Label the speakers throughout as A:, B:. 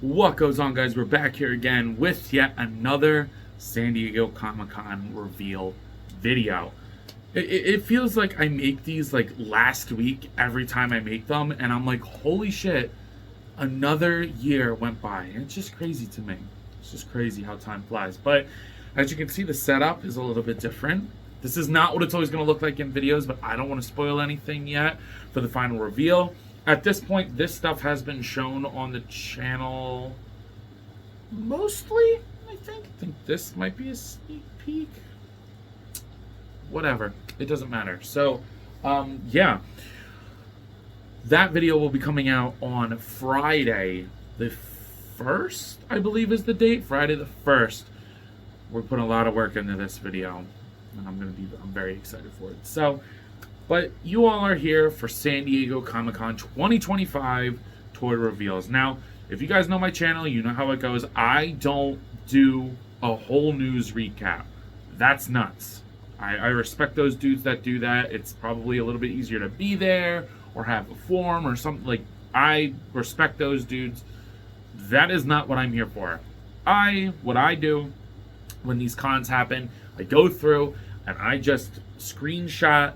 A: What goes on, guys? We're back here again with yet another San Diego Comic-Con reveal video. It feels like I make these like last week every time I make them, and I'm like, holy shit, another year went by. And it's just crazy to me. It's just crazy how time flies. But as you can see, the setup is a little bit different. This is not what it's always going to look like in videos, but I don't want to spoil anything yet for the final reveal. At this point, this stuff has been shown on the channel mostly, I think. I think this might be a sneak peek. Whatever. It doesn't matter. So, yeah. That video will be coming out on Friday the 1st, I believe is the date. Friday the 1st. We're putting a lot of work into this video, and I'm very excited for it. So, but you all are here for San Diego Comic-Con 2025 toy reveals. Now, if you guys know my channel, you know how it goes. I don't do a whole news recap. That's nuts. I respect those dudes that do that. It's probably a little bit easier to be there or have a forum or something. Like, I respect those dudes. That is not what I'm here for. What I do when these cons happen, I go through and I just screenshot,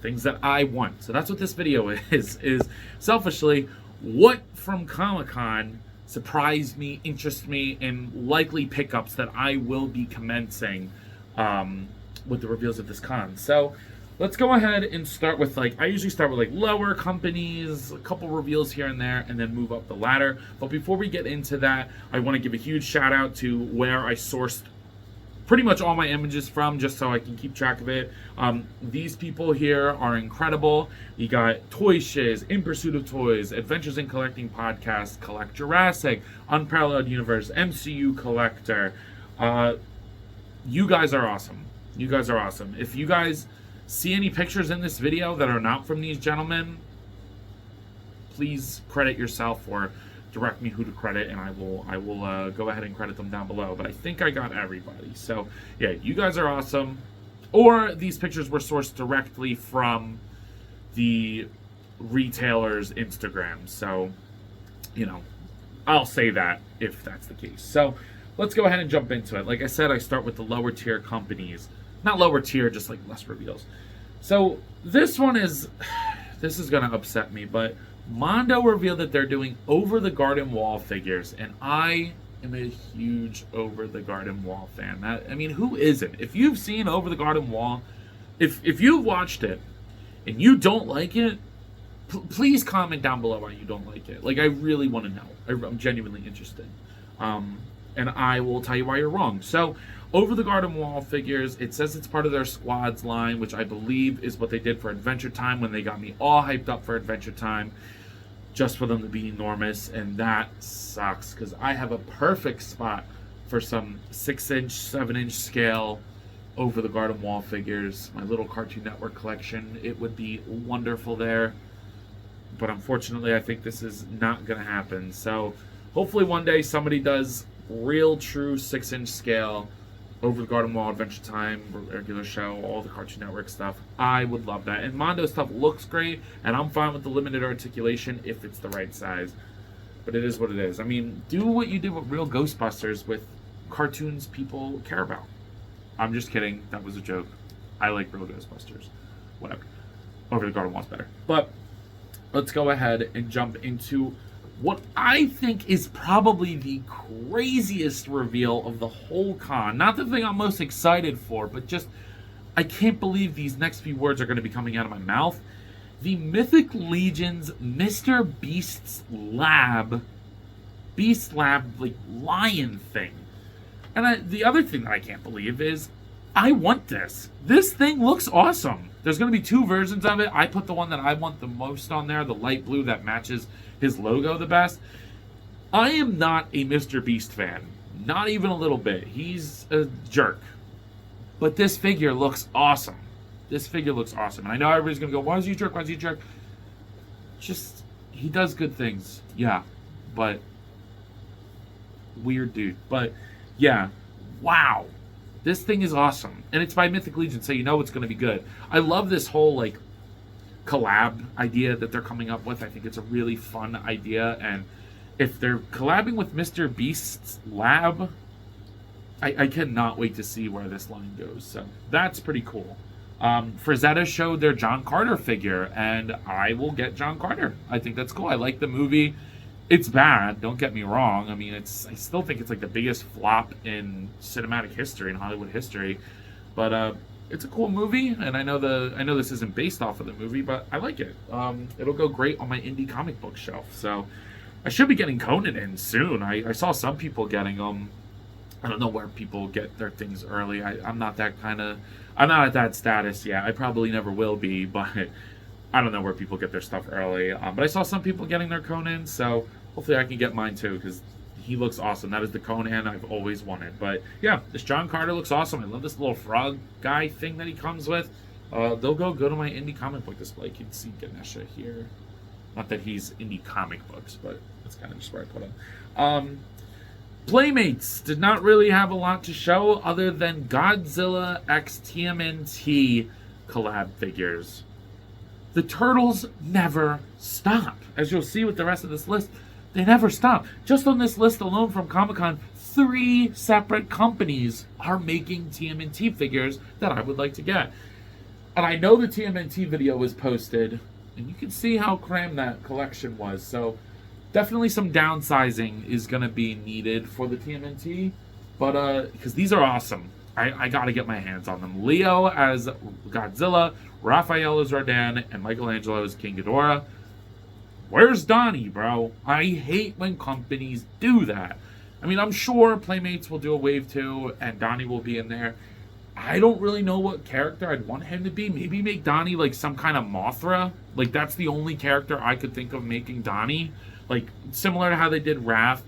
A: things that I want. So that's what this video is selfishly what from Comic-Con surprised me, interests me, and likely pickups that I will be commencing with the reveals of this con. So let's go ahead and start with, I usually start with lower companies, a couple reveals here and there, and then move up the ladder. But before we get into that, I want to give a huge shout out to where I sourced pretty much all my images from, just so I can keep track of it. These people here are incredible. You got Toy Shiz, In Pursuit of Toys, Adventures in Collecting Podcast, Collect Jurassic, Unparalleled Universe, MCU Collector. You guys are awesome. You guys are awesome. If you guys see any pictures in this video that are not from these gentlemen, please credit yourself or direct me who to credit, and I will go ahead and credit them down below. But I think I got everybody. So yeah, you guys are awesome. Or these pictures were sourced directly from the retailer's Instagram. So, I'll say that if that's the case. So let's go ahead and jump into it. Like I said, I start with the lower tier companies. Not lower tier, just less reveals. So this is gonna upset me, but Mondo revealed that they're doing Over the Garden Wall figures, and I am a huge Over the Garden Wall fan. Who isn't? If you've seen Over the Garden Wall, if you've watched it and you don't like it, please comment down below why you don't like it. I really want to know. I'm genuinely interested. And I will tell you why you're wrong. So, Over the Garden Wall figures, it says it's part of their Squads line, which I believe is what they did for Adventure Time when they got me all hyped up for Adventure Time, just for them to be enormous, and that sucks, because I have a perfect spot for some 6-inch, 7-inch scale Over the Garden Wall figures. My little Cartoon Network collection, it would be wonderful there, but unfortunately I think this is not going to happen. So hopefully one day somebody does real true 6-inch scale Over the Garden Wall, Adventure Time, regular show, all the Cartoon Network stuff. I would love that. And Mondo stuff looks great, and I'm fine with the limited articulation if it's the right size. But it is what it is. Do what you did with real Ghostbusters with cartoons people care about. I'm just kidding. That was a joke. I like real Ghostbusters. Whatever. Over the Garden Wall's better. But let's go ahead and jump into what I think is probably the craziest reveal of the whole con. Not the thing I'm most excited for, but just, I can't believe these next few words are going to be coming out of my mouth. The Mythic Legion's Mr. Beast's Lab, lion thing. And the other thing that I can't believe is, I want this. This thing looks awesome. There's going to be 2 versions of it. I put the one that I want the most on there, the light blue that matches his logo the best. I am not a Mr. Beast fan. Not even a little bit. He's a jerk. But this figure looks awesome. This figure looks awesome. And I know everybody's going to go, why is he a jerk? Why is he a jerk? Just, he does good things. Yeah. But, weird dude. But, yeah. Wow. This thing is awesome. And it's by Mythic Legion, so you know it's going to be good. I love this whole, collab idea that they're coming up with. I think it's a really fun idea, and if they're collabing with Mr. Beast's lab, I cannot wait to see where this line goes. So that's pretty cool. Frazetta showed their John Carter figure, and I will get John Carter. I think that's cool. I like the movie. It's bad, don't get me wrong. I mean, I still think it's like the biggest flop in cinematic history, in Hollywood history. But it's a cool movie, and I know this isn't based off of the movie, but I like it. It'll go great on my indie comic book shelf. So I should be getting Conan in soon. I saw some people getting them. I don't know where people get their things early. I'm not at that status yet. I probably never will be, but I don't know where people get their stuff early. But I saw some people getting their Conan, so hopefully I can get mine too, because he looks awesome. That is the Conan I've always wanted. But yeah, this John Carter looks awesome. I love this little frog guy thing that he comes with. They'll go to my indie comic book display. You can see Ganesha here. Not that he's indie comic books, but that's kind of just where I put him. Playmates did not really have a lot to show other than Godzilla x TMNT collab figures. The turtles never stop. As you'll see with the rest of this list, they never stop. Just on this list alone from Comic-Con, 3 separate companies are making TMNT figures that I would like to get. And I know the TMNT video was posted, and you can see how crammed that collection was. So definitely some downsizing is going to be needed for the TMNT, but because these are awesome. I got to get my hands on them. Leo as Godzilla, Raphael as Rodan, and Michelangelo as King Ghidorah. Where's Donnie, bro? I hate when companies do that. I mean, I'm sure Playmates will do a wave 2, and Donnie will be in there. I don't really know what character I'd want him to be. Maybe make Donnie like some kind of Mothra. Like, that's the only character I could think of making Donnie. Like, similar to how they did Raph.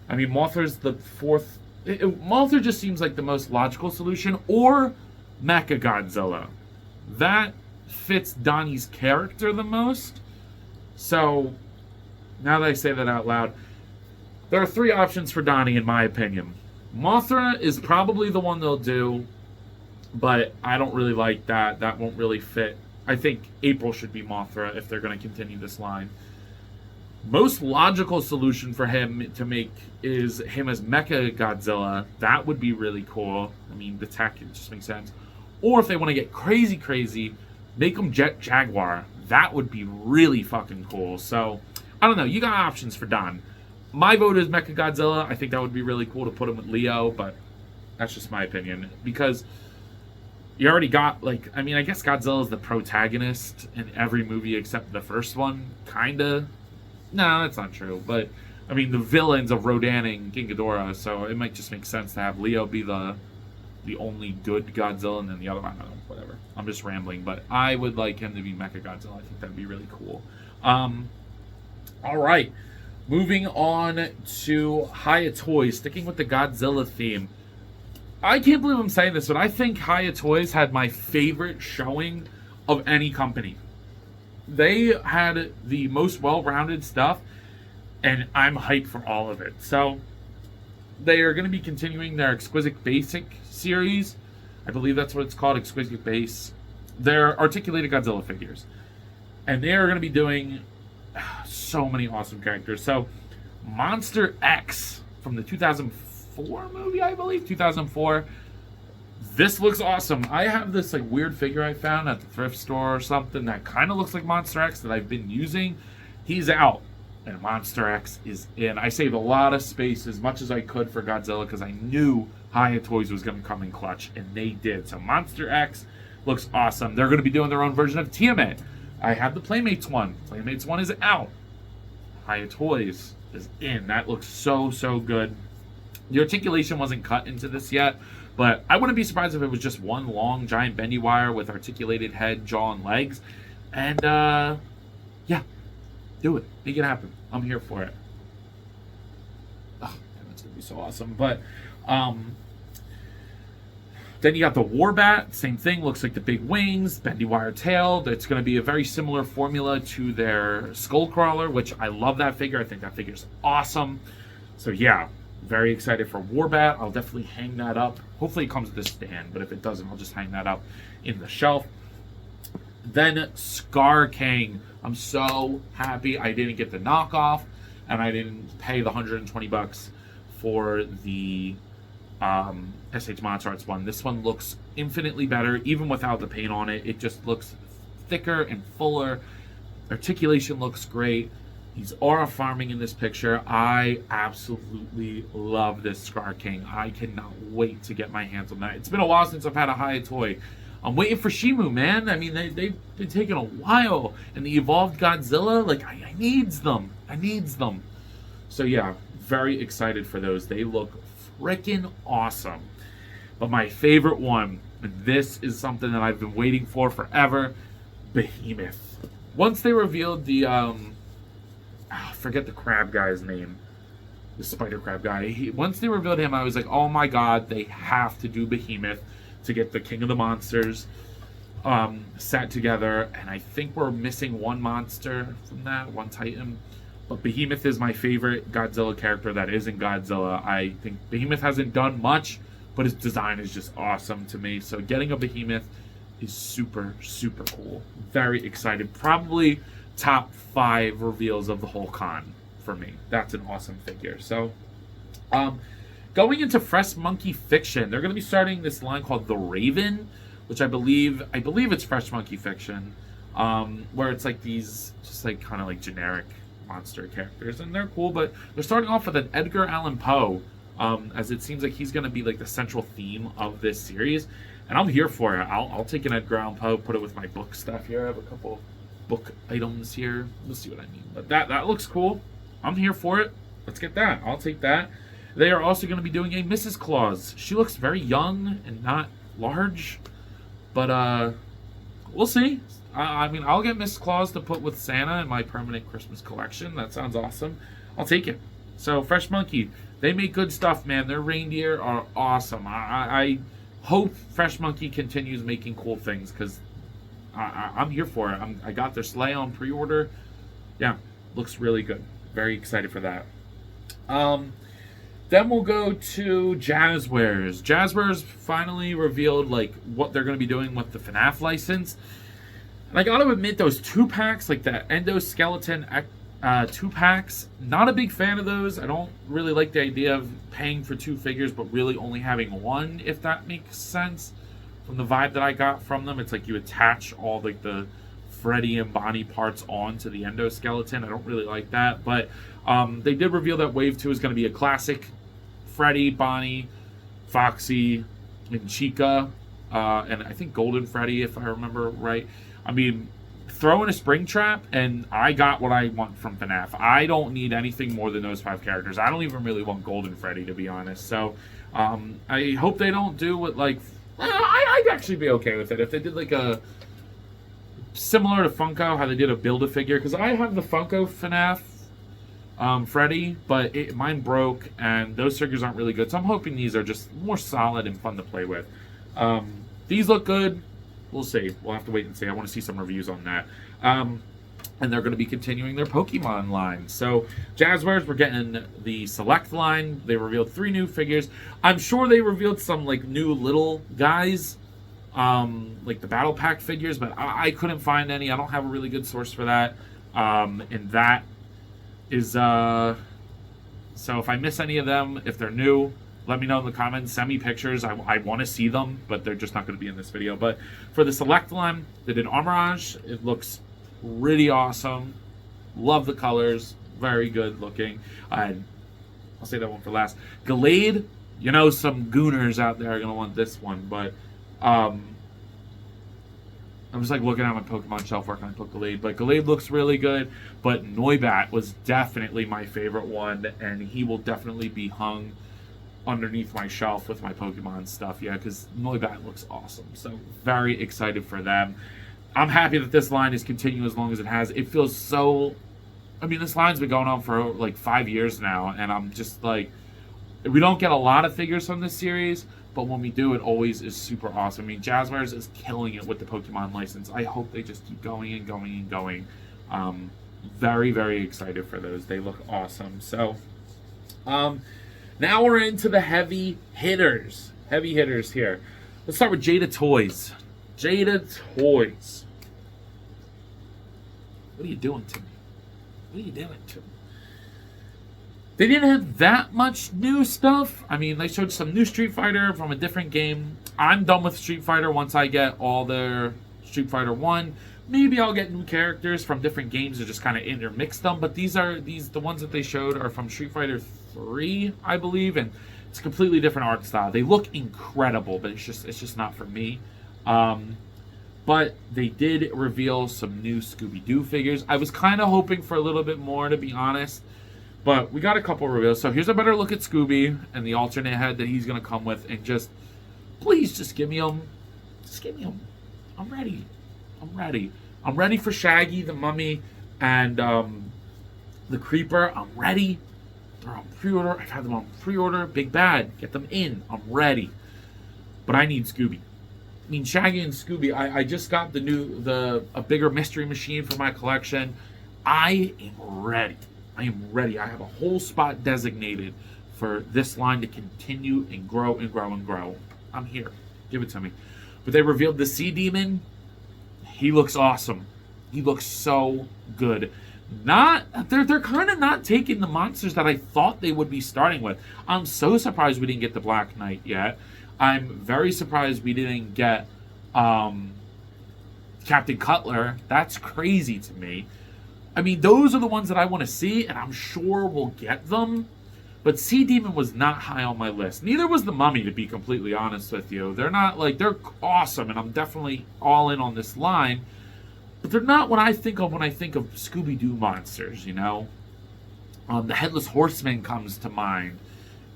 A: I mean, Mothra's the 4th. Mothra just seems like the most logical solution. Or Mechagodzilla. That fits Donnie's character the most. So, now that I say that out loud, there are 3 options for Donnie, in my opinion. Mothra is probably the one they'll do, but I don't really like that. That won't really fit. I think April should be Mothra if they're going to continue this line. Most logical solution for him to make is him as Mechagodzilla. That would be really cool. I mean, the tech, it just makes sense. Or if they want to get crazy, make him Jet Jaguar. That would be really fucking cool. So, I don't know. You got options for Don. My vote is Mechagodzilla. I think that would be really cool to put him with Leo, but that's just my opinion. Because you already got, like, I mean, I guess Godzilla is the protagonist in every movie except the first one. Kinda. No, that's not true. But, I mean, the villains of Rodan and King Ghidorah, so it might just make sense to have Leo be the only good Godzilla, and then the other one, I don't know, whatever. I'm just rambling, but I would like him to be Mechagodzilla. I think that'd be really cool. All right. Moving on to Hiya Toys, sticking with the Godzilla theme. I can't believe I'm saying this, but I think Hiya Toys had my favorite showing of any company. They had the most well-rounded stuff, and I'm hyped for all of it. So, they are going to be continuing their Exquisite Basic series. I believe that's what it's called, Exquisite Base. They're articulated Godzilla figures. And they are going to be doing so many awesome characters. So, Monster X from the 2004 movie, I believe? 2004. This looks awesome. I have this like weird figure I found at the thrift store or something that kind of looks like Monster X that I've been using. He's out, and Monster X is in. I saved a lot of space as much as I could for Godzilla because I knew Hiya Toys was going to come in clutch, and they did. So Monster X looks awesome. They're going to be doing their own version of Tiamat. I have the Playmates one. Playmates one is out. Hiya Toys is in. That looks so good. The articulation wasn't cut into this yet, but I wouldn't be surprised if it was just one long, giant bendy wire with articulated head, jaw, and legs. And, yeah, do it. Make it happen. I'm here for it. Oh, that's going to be so awesome. But, then you got the Warbat. Same thing. Looks like the big wings, bendy wire tail. It's going to be a very similar formula to their Skullcrawler, which I love that figure. I think that figure's awesome. So, yeah. Very excited for Warbat. I'll definitely hang that up. Hopefully it comes with a stand, but if it doesn't, I'll just hang that up in the shelf. Then Scar King. I'm so happy I didn't get the knockoff, and I didn't pay the $120 for the SH Monster Arts one. This one looks infinitely better, even without the paint on it. It just looks thicker and fuller. Articulation looks great. He's aura farming in this picture. I absolutely love this Scar King. I cannot wait to get my hands on that. It's been a while since I've had a high toy. I'm waiting for Shimu, man. I mean, they've been taking a while. And the Evolved Godzilla, like, I needs them. I needs them. So, yeah, very excited for those. They look freaking awesome. But my favorite one, and this is something that I've been waiting for forever, Behemoth. Once they revealed the, I forget the crab guy's name. The spider crab guy. Once they revealed him, I was like, oh my god, they have to do Behemoth to get the King of the Monsters set together. And I think we're missing one monster from that, one Titan. But Behemoth is my favorite Godzilla character that isn't Godzilla. I think Behemoth hasn't done much, but his design is just awesome to me. So getting a Behemoth is super, super cool. Very excited. Probably top 5 reveals of the whole con for me. That's an awesome figure. So, going into Fresh Monkey Fiction, they're going to be starting this line called The Raven, which I believe it's Fresh Monkey Fiction, where it's like these just like kind of like generic monster characters, and they're cool. But they're starting off with an Edgar Allan Poe, as it seems like he's going to be like the central theme of this series, and I'm here for it. I'll take an Edgar Allan Poe, put it with my book stuff here. I have a couple book items here. We'll see what I mean. But that looks cool. I'm here for it. Let's get that. I'll take that. They are also going to be doing a Mrs. Claus. She looks very young and not large, but we'll see. I mean, I'll get Mrs. Claus to put with Santa in my permanent Christmas collection. That sounds awesome. I'll take it. So Fresh Monkey, they make good stuff, man. Their reindeer are awesome. I hope Fresh Monkey continues making cool things, because I'm here for it. I got their sleigh on pre-order. Yeah, looks really good. Very excited for that. Then we'll go to Jazzwares. Jazzwares finally revealed like what they're going to be doing with the FNAF license. And I got to admit, those 2-packs, like the Endoskeleton 2-packs, not a big fan of those. I don't really like the idea of paying for 2 figures, but really only having one, if that makes sense. From the vibe that I got from them, it's like you attach all like the Freddy and Bonnie parts onto the Endoskeleton. I don't really like that, but they did reveal that Wave 2 is going to be a classic Freddy, Bonnie, Foxy, and Chica, and I think Golden Freddy, if I remember right. I mean, throw in a Springtrap, and I got what I want from FNAF. I don't need anything more than those 5 characters. I don't even really want Golden Freddy, to be honest. So I hope they don't do what, like, I'd actually be okay with it if they did like a similar to Funko, how they did a Build-A-Figure, because I have the Funko FNAF Freddy, but mine broke, and those figures aren't really good. So I'm hoping these are just more solid and fun to play with. These look good. We'll see. We'll have to wait and see. I want to see some reviews on that. And they're going to be continuing their Pokemon line. So Jazzwares, we're getting the Select line. They revealed 3 new figures. I'm sure they revealed some like new little guys, like the Battle Pack figures, but I couldn't find any. I don't have a really good source for that. And that is so if I miss any of them, if they're new, let me know in the comments. Send me pictures. I want to see them, but they're just not going to be in this video. But for the Select line, they did Armorage. It looks really awesome. Love the colors. Very good looking. I'll say that one for last. Gallade, you know, some gooners out there are going to want this one, but I'm just like looking at my Pokemon shelf where can I put Gallade, but Gallade looks really good. But Noibat was definitely my favorite one, and he will definitely be hung underneath my shelf with my Pokemon stuff, yeah, because Noibat looks awesome. So very excited for them. I'm happy that this line is continuing as long as it has. It feels so, I mean, this line's been going on for like 5 years now, and I'm just like, we don't get a lot of figures from this series, but when we do, it always is super awesome. I mean, Jazzwares is killing it with the Pokemon license. I hope they just keep going and going and going. Very, very excited for those. They look awesome. So, now we're into the heavy hitters. Heavy hitters here. Let's start with Jada Toys. Jada Toys. What are you doing to me? What are you doing to me? They didn't have that much new stuff. I mean, they showed some new Street Fighter from a different game. I'm done with Street Fighter once I get all their Street Fighter 1. Maybe I'll get new characters from different games to just kind of intermix them. But the ones that they showed are from Street Fighter 3, I believe, and it's a completely different art style. They look incredible, but it's just not for me. But they did reveal some new Scooby-Doo figures. I was kind of hoping for a little bit more, to be honest. But we got a couple reveals. So here's a better look at Scooby and the alternate head that he's going to come with. And please just give me him. Just give me him. I'm ready. I'm ready for Shaggy, the Mummy, and the Creeper. I'm ready. They're on pre-order. I've had them on pre-order. Big Bad. Get them in. I'm ready. But I need Scooby. I mean, Shaggy and Scooby. I just got a bigger mystery machine for my collection. I am ready. I have a whole spot designated for this line to continue and grow and grow and grow. I'm here. Give it to me. But they revealed the Sea Demon. He looks awesome. He looks so good. They're kind of not taking the monsters that I thought they would be starting with. I'm so surprised we didn't get the Black Knight yet. I'm very surprised we didn't get Captain Cutler. That's crazy to me. I mean, those are the ones that I want to see, and I'm sure we'll get them. But Sea Demon was not high on my list. Neither was the Mummy, to be completely honest with you. They're awesome, and I'm definitely all in on this line. But they're not what I think of when I think of Scooby-Doo monsters, you know? The Headless Horseman comes to mind.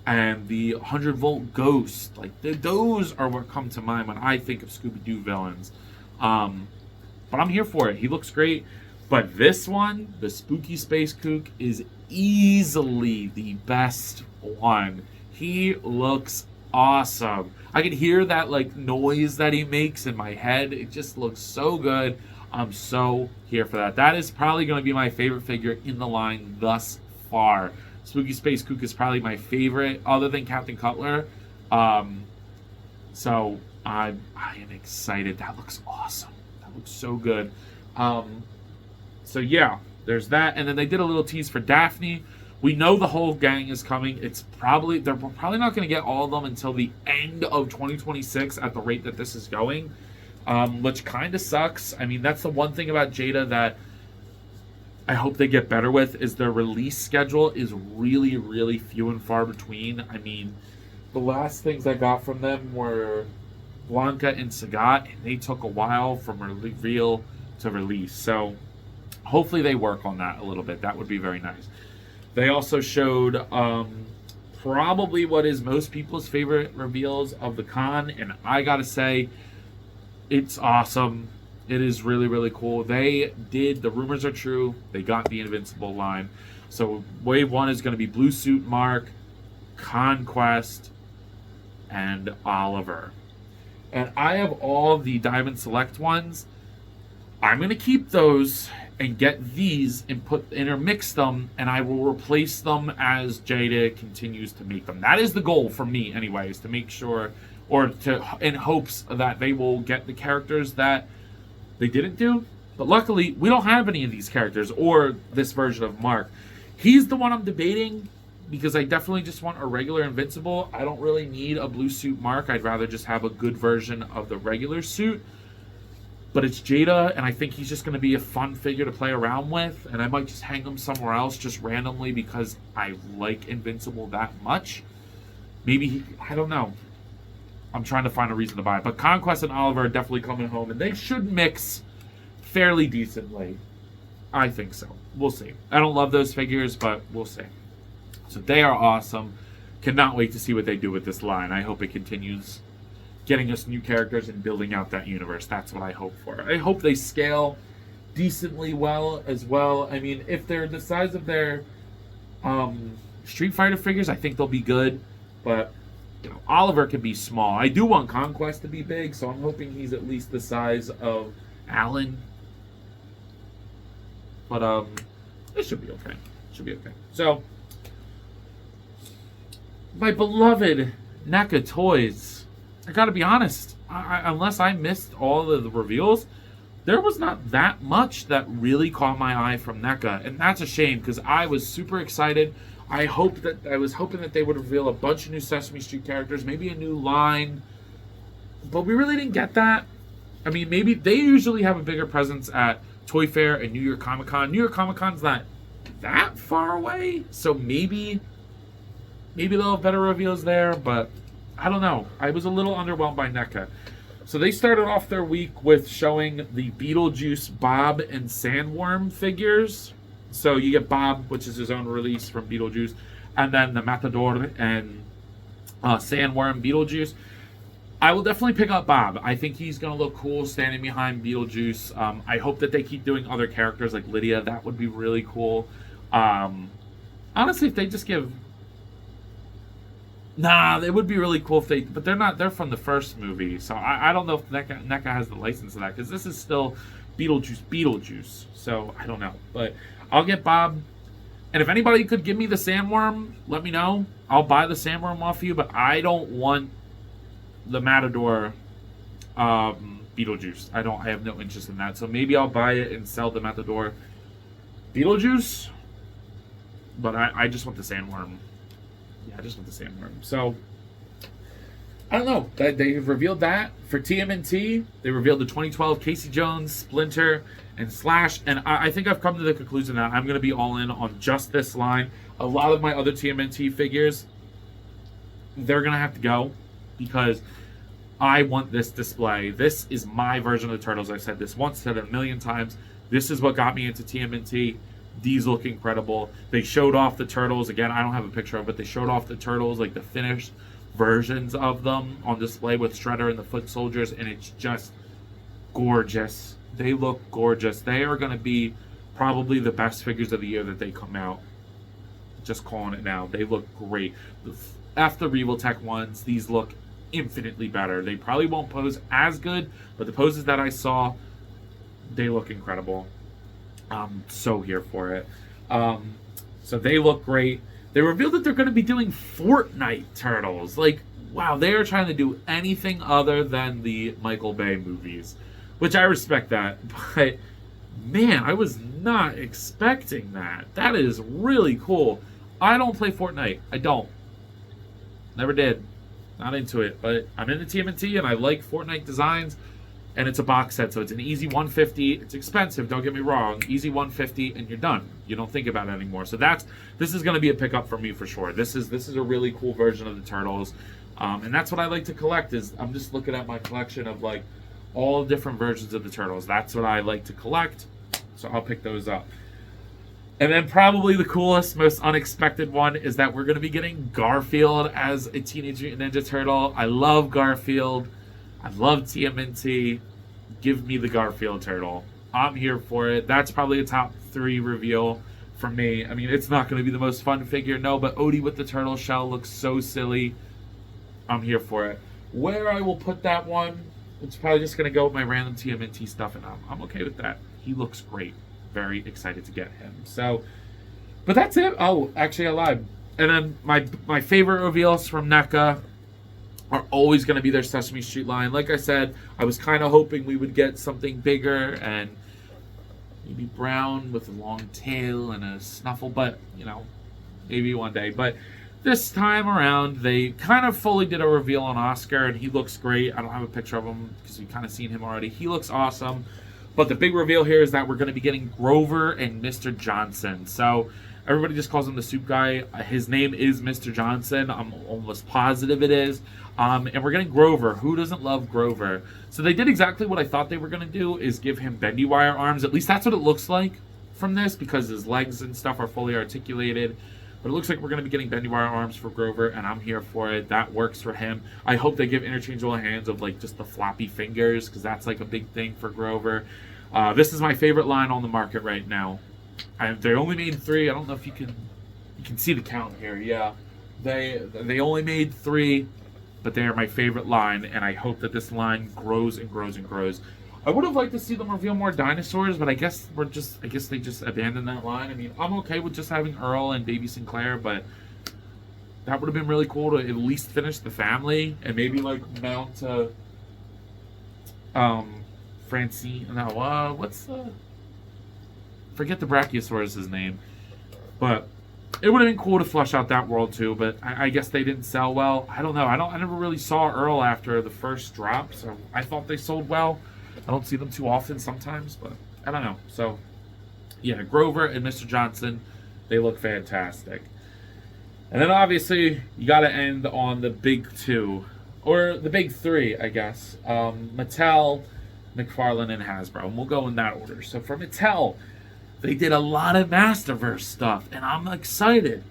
A: And the 100-volt Ghost. Those are what come to mind when I think of Scooby-Doo villains. But I'm here for it. He looks great. But this one, the Spooky Space Kook, is easily the best one. He looks awesome. I can hear that noise that he makes in my head. It just looks so good. I'm so here for that. That is probably going to be my favorite figure in the line thus far. Spooky Space Kook is probably my favorite, other than Captain Cutler. So I am excited. That looks awesome. That looks so good. So yeah, there's that. And then they did a little tease for Daphne. We know the whole gang is coming. They're probably not going to get all of them until the end of 2026 at the rate that this is going, which kind of sucks. I mean, that's the one thing about Jada that I hope they get better with, is their release schedule is really, really few and far between. I mean, the last things I got from them were Blanca and Sagat, and they took a while from reveal to release. So hopefully they work on that a little bit. That would be very nice. They also showed probably what is most people's favorite reveals of the con, and I gotta say, it's awesome. It is really, really cool. The rumors are true. They got the Invincible line. So wave 1 is going to be Blue Suit Mark, Conquest, and Oliver. And I have all the Diamond Select ones. I'm going to keep those and get these and intermix them, and I will replace them as Jada continues to make them. That is the goal for me, anyways, to make sure, in hopes that they will get the characters that they didn't do. But luckily, we don't have any of these characters or this version of Mark. He's the one I'm debating, because I definitely just want a regular Invincible. I don't really need a blue suit Mark. I'd rather just have a good version of the regular suit. But it's Jada, and I think he's just going to be a fun figure to play around with. And I might just hang him somewhere else just randomly because I like Invincible that much. Maybe, I don't know. I'm trying to find a reason to buy it. But Conquest and Oliver are definitely coming home, and they should mix fairly decently. I think so. We'll see. I don't love those figures, but we'll see. So they are awesome. Cannot wait to see what they do with this line. I hope it continues getting us new characters and building out that universe. That's what I hope for. I hope they scale decently well as well. I mean, if they're the size of their Street Fighter figures, I think they'll be good. But Oliver can be small. I do want Conquest to be big, so I'm hoping he's at least the size of Alan. But it should be okay. So, my beloved NECA toys. I gotta be honest. Unless I missed all of the reveals, there was not that much that really caught my eye from NECA, and that's a shame because I was super excited. I was hoping that they would reveal a bunch of new Sesame Street characters, maybe a new line, but we really didn't get that. I mean, maybe they usually have a bigger presence at Toy Fair and New York Comic Con. New York Comic Con's not that far away, so maybe they'll have better reveals there, but I don't know. I was a little underwhelmed by NECA. So they started off their week with showing the Beetlejuice Bob and Sandworm figures. So you get Bob, which is his own release from Beetlejuice, and then the Matador and Sandworm Beetlejuice. I will definitely pick up Bob. I think he's going to look cool standing behind Beetlejuice. I hope that they keep doing other characters like Lydia. That would be really cool. Honestly, if they just give... Nah, it would be really cool if they... But they're from the first movie. So I don't know if NECA has the license to that. Because this is still Beetlejuice. So I don't know. But I'll get Bob. And if anybody could give me the Sandworm, let me know. I'll buy the Sandworm off you. But I don't want the Matador Beetlejuice. I have no interest in that. So maybe I'll buy it and sell the Matador Beetlejuice. But I just want the Sandworm. Yeah, I just want the Sandworm. So, I don't know. They've revealed that. For TMNT, they revealed the 2012 Casey Jones, Splinter, and Slash. And I think I've come to the conclusion that I'm going to be all in on just this line. A lot of my other TMNT figures, they're going to have to go. Because I want this display. This is my version of the Turtles. I've said this once, said it a million times. This is what got me into TMNT. These look incredible. They showed off the Turtles. Again, I don't have a picture of it, but they showed off the Turtles, like the finished versions of them on display with Shredder and the Foot Soldiers, and it's just gorgeous. They look gorgeous. They are going to be probably the best figures of the year that they come out. Just calling it now. They look great. After the Revoltech ones, these look infinitely better. They probably won't pose as good, but the poses that I saw, they look incredible. I'm so here for it. So they look great. They revealed that they're going to be doing Fortnite Turtles. Like, wow, they are trying to do anything other than the Michael Bay movies, which I respect that. But, man, I was not expecting that. That is really cool. I don't play Fortnite. I don't. Never did. Not into it. But I'm into TMNT, and I like Fortnite designs. And it's a box set, so it's an easy 150. It's expensive, don't get me wrong. Easy 150, and you're done. You don't think about it anymore. So this is going to be a pickup for me for sure. This is a really cool version of the Turtles, and that's what I like to collect. Is I'm just looking at my collection of like all different versions of the Turtles. That's what I like to collect. So I'll pick those up. And then probably the coolest, most unexpected one is that we're going to be getting Garfield as a Teenage Mutant Ninja Turtle. I love Garfield. I love TMNT. Give me the Garfield turtle. I'm here for it. That's probably a top 3 reveal for me. I mean, it's not going to be the most fun figure, no, but Odie with the turtle shell looks so silly. I'm here for it. Where I will put that one, it's probably just going to go with my random TMNT stuff, and I'm okay with that. He looks great. Very excited to get him. So, but that's it. Oh, actually, I lied. And then my favorite reveals from NECA are always going to be their Sesame Street line. Like I said, I was kind of hoping we would get something bigger and maybe brown with a long tail and a snuffle, but, you know, maybe one day. But this time around, they kind of fully did a reveal on Oscar, and he looks great. I don't have a picture of him because we've kind of seen him already. He looks awesome. But the big reveal here is that we're going to be getting Grover and Mr. Johnson. So everybody just calls him the soup guy. His name is Mr. Johnson. I'm almost positive it is. And we're getting Grover. Who doesn't love Grover? So they did exactly what I thought they were going to do, is give him bendy wire arms. At least that's what it looks like from this, because his legs and stuff are fully articulated. But it looks like we're going to be getting bendy wire arms for Grover, and I'm here for it. That works for him. I hope they give interchangeable hands of like just the floppy fingers, because that's like a big thing for Grover. This is my favorite line on the market right now. They only made 3. I don't know if you can see the count here. Yeah, they only made 3, but they are my favorite line, and I hope that this line grows and grows and grows. I would have liked to see them reveal more dinosaurs, but I guess they just abandoned that line. I mean, I'm okay with just having Earl and Baby Sinclair, but that would have been really cool to at least finish the family and maybe like mount to Francine. No, forget the Brachiosaurus's name. But it would have been cool to flush out that world too, but I guess they didn't sell well. I don't know. I never really saw Earl after the first drop, so I thought they sold well. I don't see them too often sometimes, but I don't know. So, yeah, Grover and Mr. Johnson, they look fantastic. And then obviously, you got to end on the big two, or the big three, I guess. Mattel, McFarlane, and Hasbro. And we'll go in that order. So for Mattel, they did a lot of Masterverse stuff, and I'm excited.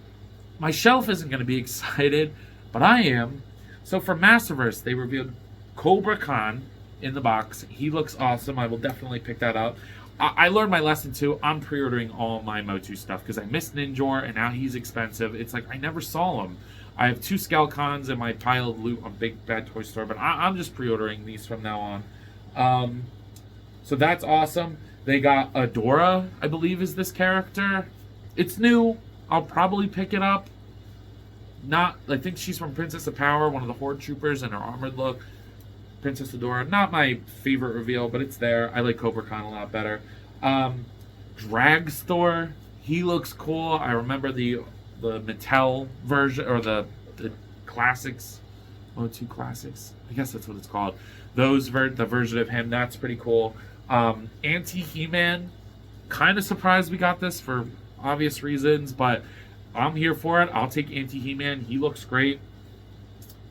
A: My shelf isn't going to be excited, but I am. So for Masterverse, they revealed Cobra Khan in the box. He looks awesome. I will definitely pick that up. I learned my lesson too. I'm pre-ordering all my Motu stuff because I missed Ninjor, and now he's expensive. It's like I never saw him. I have 2 Skelcons in my pile of loot on Big Bad Toy Store, but I'm just pre-ordering these from now on. So that's awesome. They got Adora, I believe is this character. It's new. I'll probably pick it up. I think she's from Princess of Power, one of the Horde Troopers, and her armored look. Princess Adora, not my favorite reveal, but it's there. I like Cobra Khan a lot better. Dragstore, he looks cool. I remember the Mattel version, or the classics, Motu Classics. I guess that's what it's called. The version of him, that's pretty cool. Anti-He-Man, kind of surprised we got this for obvious reasons, but I'm here for it. I'll take Anti-He-Man. He looks great.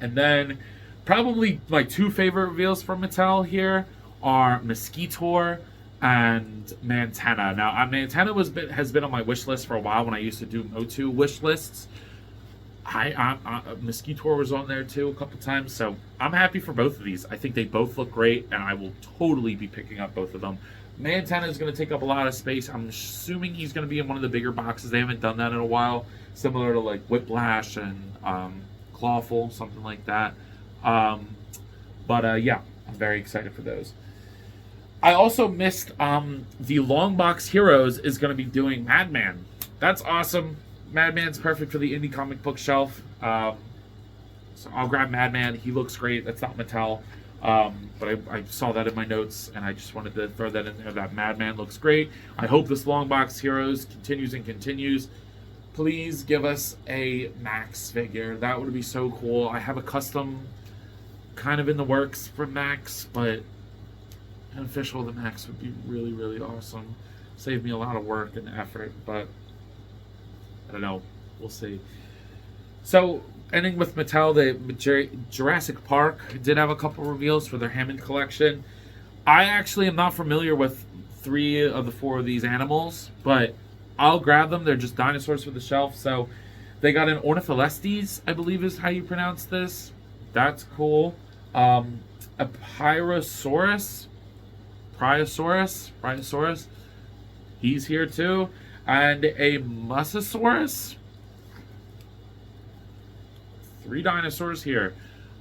A: And then probably my 2 favorite reveals from Mattel here are Mosquitor and Mantenna. Now, Mantenna has been on my wish list for a while when I used to do Motu wish lists. Mosquitor was on there too a couple times, so I'm happy for both of these. I think they both look great, and I will totally be picking up both of them. Mantenna is going to take up a lot of space. I'm assuming he's going to be in one of the bigger boxes. They haven't done that in a while, similar to like Whiplash and Clawful, something like that. Yeah, I'm very excited for those. I also missed the Long Box Heroes is going to be doing Madman. That's awesome. Madman's perfect for the indie comic book shelf. So I'll grab Madman. He looks great. That's not Mattel. But I saw that in my notes, and I just wanted to throw that in there. That Madman looks great. I hope this Long Box Heroes continues and continues. Please give us a Max figure. That would be so cool. I have a custom kind of in the works for Max, but an official of the Max would be really, really awesome. Save me a lot of work and effort, but I don't know. We'll see. So, ending with Mattel, the Jurassic Park did have a couple reveals for their Hammond collection. I actually am not familiar with 3 of the 4 of these animals, but I'll grab them. They're just dinosaurs for the shelf. So, they got an Ornitholestes, I believe is how you pronounce this. That's cool. A Priosaurus. He's here too. And a Mosasaurus. 3 dinosaurs here.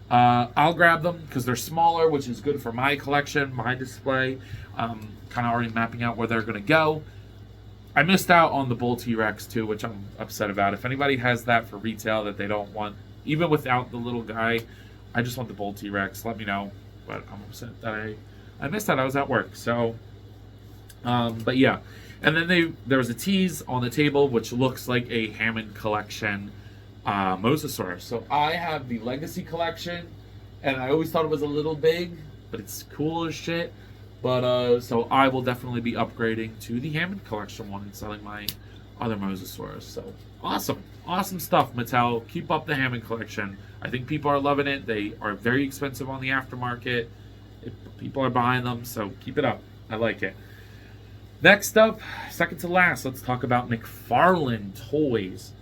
A: I'll grab them because they're smaller, which is good for my collection, my display. Kind of already mapping out where they're going to go. I missed out on the Bull T-Rex too, which I'm upset about. If anybody has that for retail that they don't want, even without the little guy, I just want the Bull T-Rex. Let me know. But I'm upset that I missed that. I was at work. So, but yeah. And then there was a tease on the table, which looks like a Hammond collection Mosasaurus. So I have the Legacy collection, and I always thought it was a little big, but it's cool as shit. But so I will definitely be upgrading to the Hammond collection one and selling my other Mosasaurus. So awesome stuff, Mattel. Keep up the Hammond collection. I think people are loving it. They are very expensive on the aftermarket. People are buying them, so keep it up. I like it. Next up, second to last, let's talk about McFarlane Toys.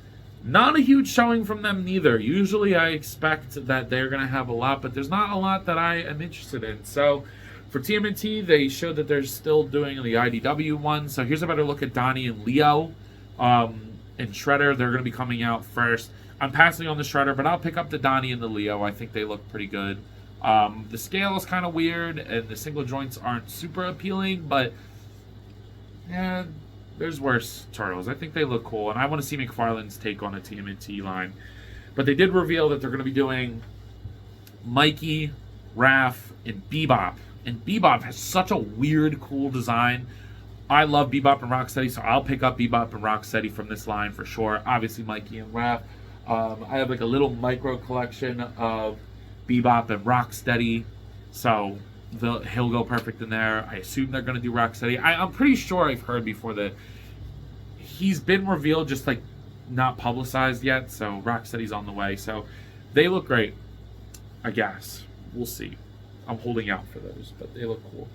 A: Not a huge showing from them neither. Usually I expect that they're going to have a lot, but there's not a lot that I am interested in. So for TMNT, they showed that they're still doing the IDW one. So here's a better look at Donnie and Leo. And Shredder, they're going to be coming out first. I'm passing on the Shredder, but I'll pick up the Donnie and the Leo. I think they look pretty good. The scale is kind of weird, and the single joints aren't super appealing, but yeah, there's worse turtles. I think they look cool, and I want to see McFarlane's take on a TMNT line. But they did reveal that they're going to be doing Mikey, Raph, and Bebop And Bebop has such a weird, cool design. I love Bebop and Rocksteady, so I'll pick up Bebop and Rocksteady from this line for sure. Obviously, Mikey and Raph. I have like a little micro collection of Bebop and Rocksteady, so he'll go perfect in there. I assume they're going to do Rocksteady. I'm pretty sure I've heard before that he's been revealed, just like not publicized yet, so Rocksteady's on the way. So they look great, I guess. We'll see. I'm holding out for those, but they look cool.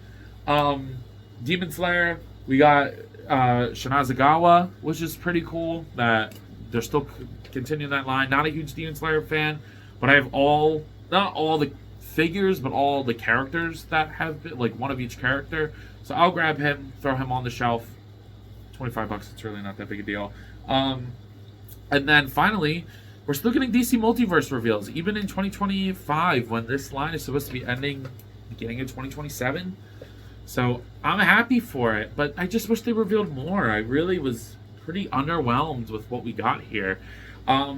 A: Demon Slayer, we got Shinazagawa, which is pretty cool that they're still continuing that line. Not a huge Demon Slayer fan, but I have not all the figures, but all the characters that have been, like one of each character. So I'll grab him, throw him on the shelf. $25, it's really not that big a deal. And then finally, we're still getting DC Multiverse reveals, even in 2025, when this line is supposed to be ending beginning of 2027. So I'm happy for it, but I just wish they revealed more. I really was pretty underwhelmed with what we got here.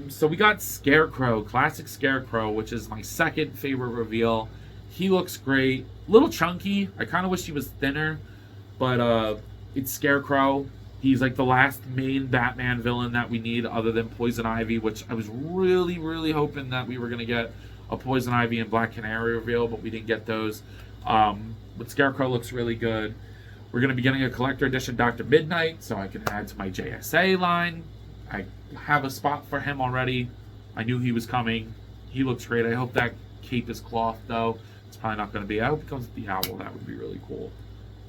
A: So we got Scarecrow, classic Scarecrow, which is my second favorite reveal. He looks great, little chunky. I kind of wish he was thinner, but it's Scarecrow. He's like the last main Batman villain that we need other than Poison Ivy, which I was really, really hoping that we were going to get a Poison Ivy and Black Canary reveal, but we didn't get those. But Scarecrow looks really good. We're going to be getting a collector edition Dr. Midnight, so I can add to my JSA line. I have a spot for him already. I knew he was coming. He looks great. I hope that cape is cloth, though. It's probably not going to be. I hope he comes with the owl. That would be really cool.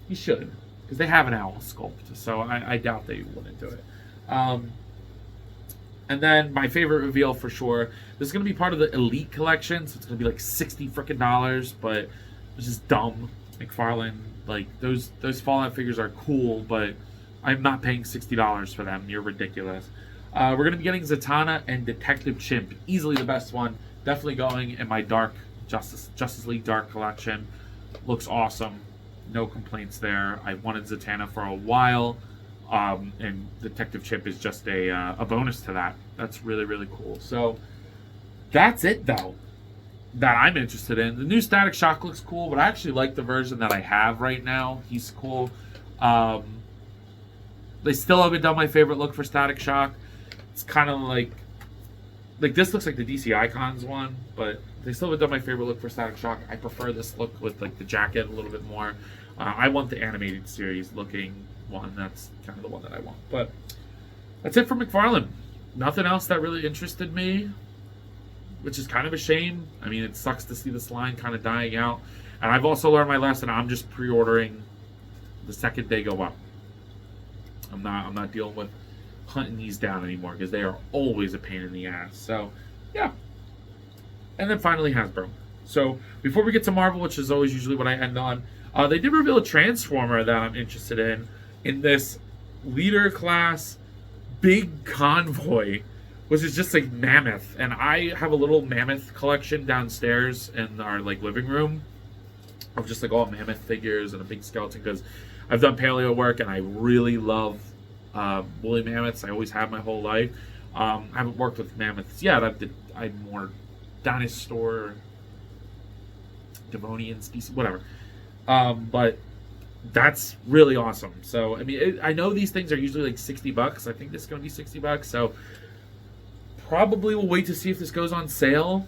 A: He should, because they have an owl sculpt, so I doubt they wouldn't do it. And then my favorite reveal for sure. This is going to be part of the Elite collection, so it's going to be like $60 frickin', but it's just dumb. McFarlane, like those Fallout figures are cool, but I'm not paying $60 for them. You're ridiculous. We're going to be getting Zatanna and Detective Chimp. Easily the best one. Definitely going in my Dark Justice League Dark collection. Looks awesome. No complaints there. I wanted Zatanna for a while. And Detective Chimp is just a bonus to that. That's really, really cool. So that's it, though, that I'm interested in. The new Static Shock looks cool, but I actually like the version that I have right now. He's cool. They still haven't done my favorite look for Static Shock. It's kind of like this looks like the DC Icons one, but they still haven't done my favorite look for Static Shock. I prefer this look with like the jacket a little bit more. I want the animated series looking one. That's kind of the one that I want. But that's it for McFarlane. Nothing else that really interested me, which is kind of a shame. I mean, it sucks to see this line kind of dying out. And I've also learned my lesson. I'm just pre-ordering the second they go up. I'm not dealing with hunting these down anymore because they are always a pain in the ass. So, yeah. And then finally Hasbro. So before we get to Marvel, which is always usually what I end on, they did reveal a Transformer that I'm interested in this leader class big convoy, which is just like mammoth. And I have a little mammoth collection downstairs in our like living room of just like all mammoth figures and a big skeleton because I've done paleo work and I really love woolly mammoths. I always have my whole life. I haven't worked with mammoths yet. I'm more dinosaur, Devonian species, whatever. But that's really awesome. So I mean, I know these things are usually like $60. I think this is going to be $60. So probably we'll wait to see if this goes on sale.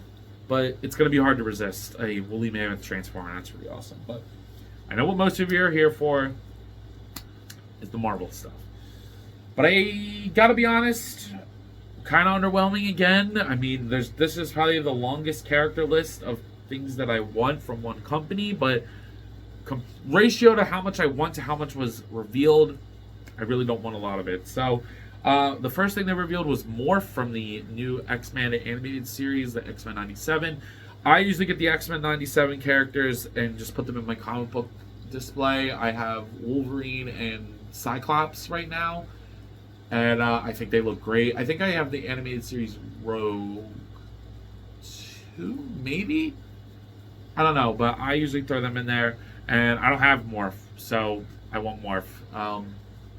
A: But it's going to be hard to resist a woolly mammoth transformer. That's really awesome. But I know what most of you are here for is the Marvel stuff. But I gotta be honest, kind of underwhelming again. I mean, this is probably the longest character list of things that I want from one company, but ratio to how much I want to how much was revealed, I really don't want a lot of it. So the first thing they revealed was Morph from the new X-Men animated series, the X-Men 97. I usually get the X-Men 97 characters and just put them in my comic book display. I have Wolverine and Cyclops right now, and I think they look great. I think I have the animated series Rogue 2, maybe? I don't know, but I usually throw them in there, and I don't have Morph, so I want Morph.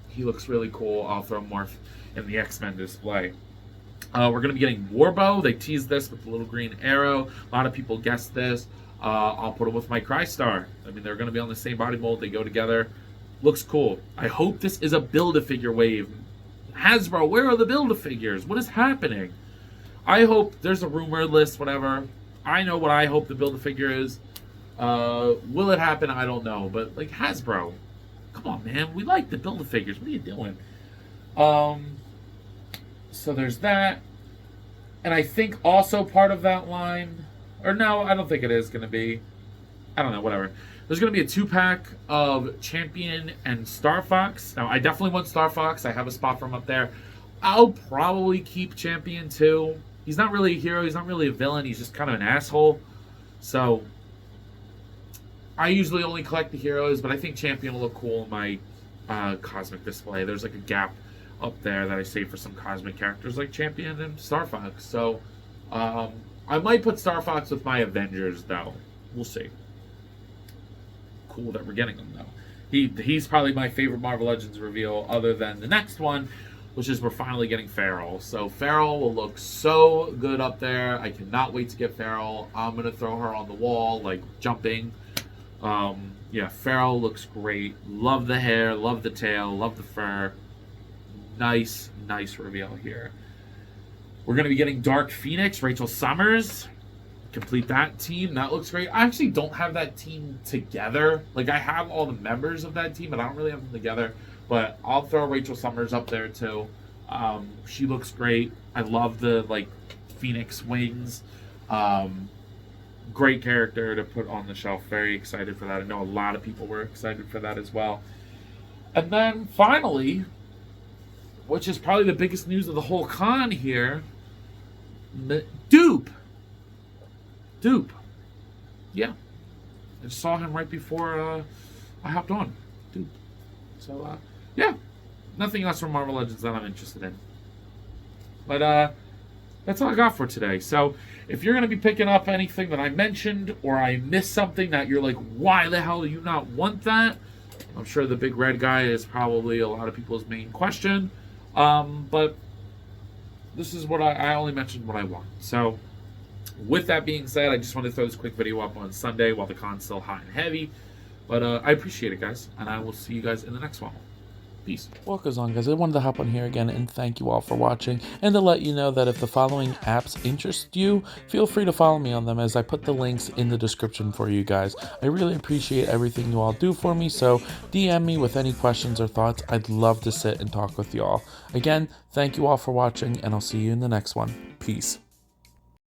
A: He looks really cool. I'll throw Morph in the X-Men display. We're going to be getting Warbow. They teased this with the little green arrow. A lot of people guessed this. I'll put them with my Crystar. I mean, they're going to be on the same body mold. They go together. Looks cool. I hope this is a Build-A-Figure wave. Hasbro, where are the Build-A-Figures? What is happening? I hope there's a rumor list, whatever. I know what I hope the Build-A-Figure is. Will it happen? I don't know. But, like, Hasbro, come on, man. We like the Build-A-Figures. What are you doing? So there's that. And I think also part of that line, or no, I don't think it is going to be. I don't know, whatever. There's going to be a 2-pack of Champion and Star Fox. Now, I definitely want Star Fox. I have a spot for him up there. I'll probably keep Champion too. He's not really a hero. He's not really a villain. He's just kind of an asshole. So, I usually only collect the heroes, but I think Champion will look cool in my Cosmic display. There's like a gap up there that I save for some Cosmic characters like Champion and Star Fox. So, I might put Star Fox with my Avengers, though. We'll see. Cool that we're getting him, though. He's probably my favorite Marvel Legends reveal, other than the next one, which is we're finally getting Feral. So Feral will look so good up there. I cannot wait to get Feral. I'm going to throw her on the wall, like jumping. Yeah, Feral looks great. Love the hair, love the tail, love the fur. Nice reveal here. We're going to be getting Dark Phoenix, Rachel Summers. Complete that team. That looks great. I actually don't have that team together. Like, I have all the members of that team, but I don't really have them together. But I'll throw Rachel Summers up there, too. She looks great. I love the, like, Phoenix wings. Great character to put on the shelf. Very excited for that. I know a lot of people were excited for that as well. And then, finally, which is probably the biggest news of the whole con here, Dupe. Yeah. I just saw him right before I hopped on. Dupe. So, yeah. Nothing else from Marvel Legends that I'm interested in. But, that's all I got for today. So, if you're going to be picking up anything that I mentioned, or I missed something that you're like, why the hell do you not want that? I'm sure the big red guy is probably a lot of people's main question. But this is what I only mentioned what I want. So, with that being said, I just wanted to throw this quick video up on Sunday while the con's still hot and heavy. But I appreciate it, guys. And I will see you guys in the next one. Peace.
B: What goes on, guys? I wanted to hop on here again and thank you all for watching, and to let you know that if the following apps interest you, feel free to follow me on them, as I put the links in the description for you guys. I really appreciate everything you all do for me, so DM me with any questions or thoughts. I'd love to sit and talk with you all. Again, thank you all for watching, and I'll see you in the next one. Peace.